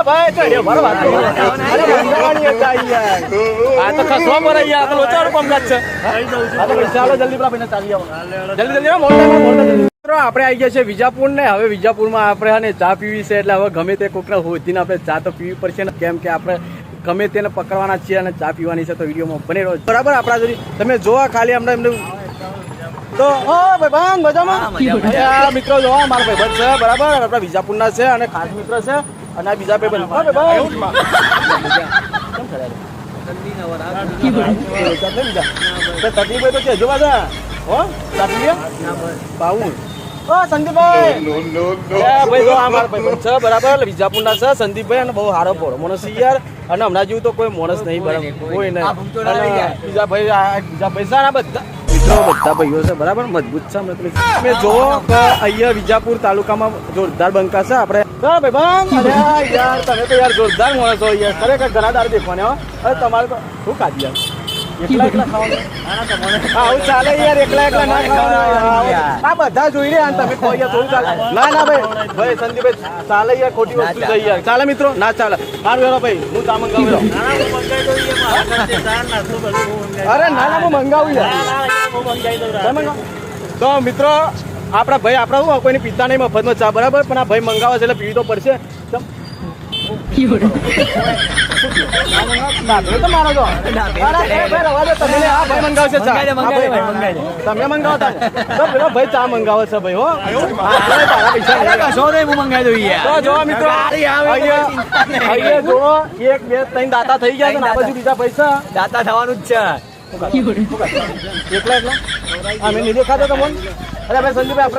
ભાઈ ચડ્યો બરાબર અરે મંગાવાની એક આઈ યાર આ તો ખસવા પર યાર તો લોચાનું કામકાજ છે આ તો ચાલો જલ્દી પેલા ભાઈને ચાલી આવો જલ્દી મોટા મિત્રો આપણે આવી ગયા છે વિજાપુર ને હવે વિજાપુરમાં આપણે ચા પીવી છે એટલે હવે ગમે તે કોકને હોધીને આપણે ચા તો પીવી પડશે ને કેમ કે આપણે ગમે તેને પકડવાના છીએ અને ચા પીવાની છે તો વિડીયોમાં બને રહો બરાબર આપણા જોડી તમે જોવા ખાલી અમને એમને તો ભાઈ મજામાં મિત્રો જોવા મારા ભાઈબંધ છે બરાબર આપણા વિજાપુરના છે અને ખાસ મિત્ર છે અને આ બીજા ભાઈબંધ તકલીફ હોય તો કે જો બાજા હો બાવું સંદીપભાઈ ભાઈ જો આ મારા ભાઈબંધ છે બરાબર વિજાપુરના છે સંદીપભાઈ અને બહુ સારો પોળો માણસ યાર અને હમણાં જેવું તો કોઈ માણસ નહીં બરાબર કોઈ નહીં બીજા ભાઈ સારા બધા બધા ભાઈઓ છે બરાબર મજબૂત છે તમે જોવો કે અહીંયા વિજાપુર તાલુકામાં જોરદાર બંકા છે આપણે ભાઈ યાર તમે તો યાર જોરદાર માણસ હોય યાર ખરેખર ઘણા દાર દેખવાને અરે તમારે તો શું ખાધી યાર એકલા ખાવાનું આવું ચાલે યાર એકલા ના ખાવાનું આ બધા જોઈ રહ્યા તમે કહો યાર થોડું ચાલે ના ભાઈ સંદીપભાઈ ચાલે યાર ખોટી વસ્તુ થઈ યાર ચાલે મિત્રો ના ચાલે સારું યાર ભાઈ હું ચા મંગાવી અરે ના હું મંગાવું યાર તો મિત્રો આપણા ભાઈ આપણા શું કોઈને પીતા નહીં મફતમાં ચા બરાબર પણ આ ભાઈ મંગાવે છે એટલે પીવી તો પડશે તમે મંગાવો પેલો ભાઈ ચા મંગાવે છે ભાઈ હો પૈસા જો મિત્રો અહીંયા જો 1 2 3 દાતા થઈ ગયા છે આ બાજુ બીજા પૈસા દાતા થવાનું જ છે એકલા અમે નહીં દેખાતા તમને અરે ભાઈ સંજયભાઈ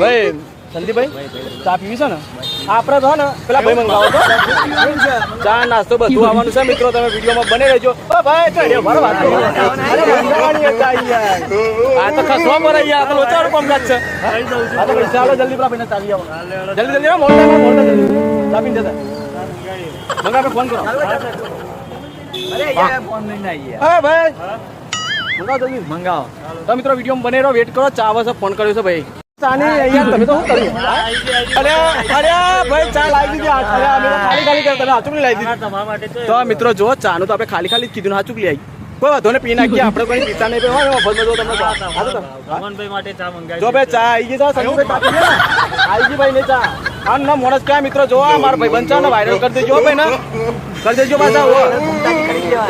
ભાઈ સંદીપભાઈ ચા પીવી છે ને આપણે તો ને પેલા ભાઈ મંગાવો તો ચા નાસ્તો બધું આવવાનું છે મિત્રો તમે વિડીયોમાં બને રહેજો ભાઈ ચડ્યો બરાબર આ તો ખસવા પર યાર તો લોચાનું કામકાજ છે આ તો ચાલો જલ્દી પેલા ભાઈને ચાલી આવો જલ્દી મોટા ચા પીને જતા મંગા ફોન કરો મંગાવો તો મિત્રો વિડીયો બને રહો વેટ કરો ચા આવશે ફોન કર્યો છે ભાઈ ચાની અહીંયા તમે તો શું કર્યું અરે ભાઈ ચા લાવી દીધી ખાલી તમે હાચુકલી લાવી દીધી તો મિત્રો જો ચા નું તો આપણે ખાલી કીધું ને હાચુકલી આવી કોઈ વાંધો ને પી નાખીએ આપણે કોઈ પીતા નહીં જો ભાઈ ચા આવી ગઈ તો સંજયભાઈ આવી ગઈ ભાઈ ને ચા હા ના મોણસ ક્યાં મિત્રો જો મારા ભાઈ બંચા ને વાયરલ કરી દેજો ભાઈ ને કરી દેજો પાછા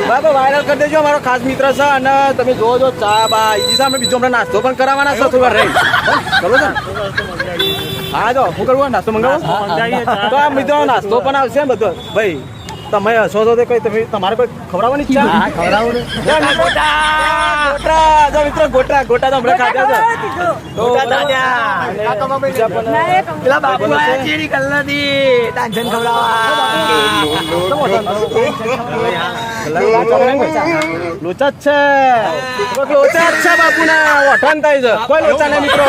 બરાબર વાયરલ કરી દેજો મારો ખાસ મિત્ર છે અને તમે જોવો ચા બા ઈ સામે બીજો હમણાં નાસ્તો પણ કરાવવાના છે થોડી વાર રહી કરો છો હા જો શું કરવું નાસ્તો મંગાવો તો આ મિત્રો નાસ્તો પણ આવશે ને બધો ભાઈ તમે હસો તો કઈ તમે તમારે કોઈ ખવડાવવાની ઈચ્છા ખવડાવું મિત્રો ગોટા તો હમણાં ખાધા લોચા જ છે બાપુ ના વઠાણ થાય છે કોઈ લોચા નહીં મિત્રો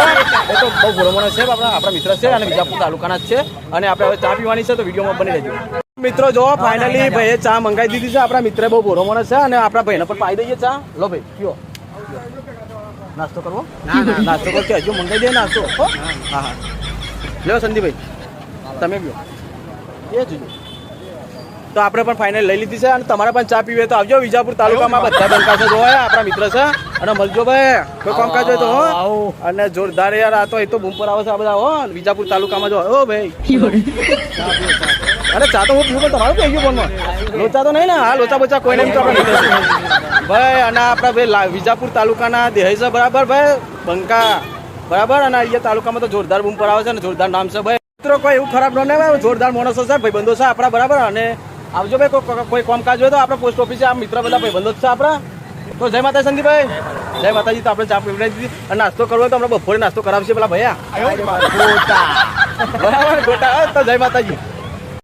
એ તો બહુ ભોળો માણસ છે આપણા મિત્ર છે અને વિજાપુર તાલુકાના જ છે અને આપણે હવે ચા પીવાની છે તો વિડીયોમાં બની રહેજો મિત્રો જો ફાઇનલી ભાઈએ ચા મંગાવી દીધી છે આપણા મિત્ર બહુ ભોળો માણસ છે અને આપણા ભાઈને પણ પાઈ દઈએ ચા લો ભાઈ પીઓ નાસ્તો કરવો નાસ્તો કર કે હજુ મંગાવી દે નાસ્તો હા લ્યો સંદીપભાઈ તમે પીઓ એ જોજો તો આપણે પણ ફાઇનલ લઈ લીધી છે અને તમારે પણ ચા પીવે તો આવજો વિજાપુર તાલુકામાં બધા બંકા છે જોવા આપણા મિત્ર છે અને મળજો ભાઈ કોઈ કામકાજ હોય તો હો અને જોરદાર યાર આ તો એ તો બૂમ પર આવે છે આ બધા હો વિજાપુર તાલુકામાં જો ઓ ભાઈ અરે ચા તો હું પીવું પણ તમારું પી ગયું ફોનમાં લોચા તો નહીં ને હા લોચા બોચા કોઈ નહીં ભાઈ અને આપણા ભાઈ વિજાપુર તાલુકાના દેહી છે બરાબર ભાઈ બંકા બરાબર અને અહીંયા તાલુકામાં તો જોરદાર બૂમ પર આવે છે અને જોરદાર નામ છે ભાઈ મિત્રો કોઈ એવું ખરાબ નામ નહીં જોરદાર માણસો છે ભાઈ બંધો છે આપણા બરાબર અને આવજો ભાઈ કોઈ કામકાજ હોય તો આપણે પોસ્ટ ઓફિસે આ મિત્ર બધા ભાઈ બંધો જ છે આપણા તો જય માતા સંદીપભાઈ જય માતાજી તો આપણે ચા પીવડાવી દીધી અને નાસ્તો કરવો તો આપણે બપોરે નાસ્તો કરાવશે પેલા ભૈયા બરાબર ગોટા તો જય માતાજી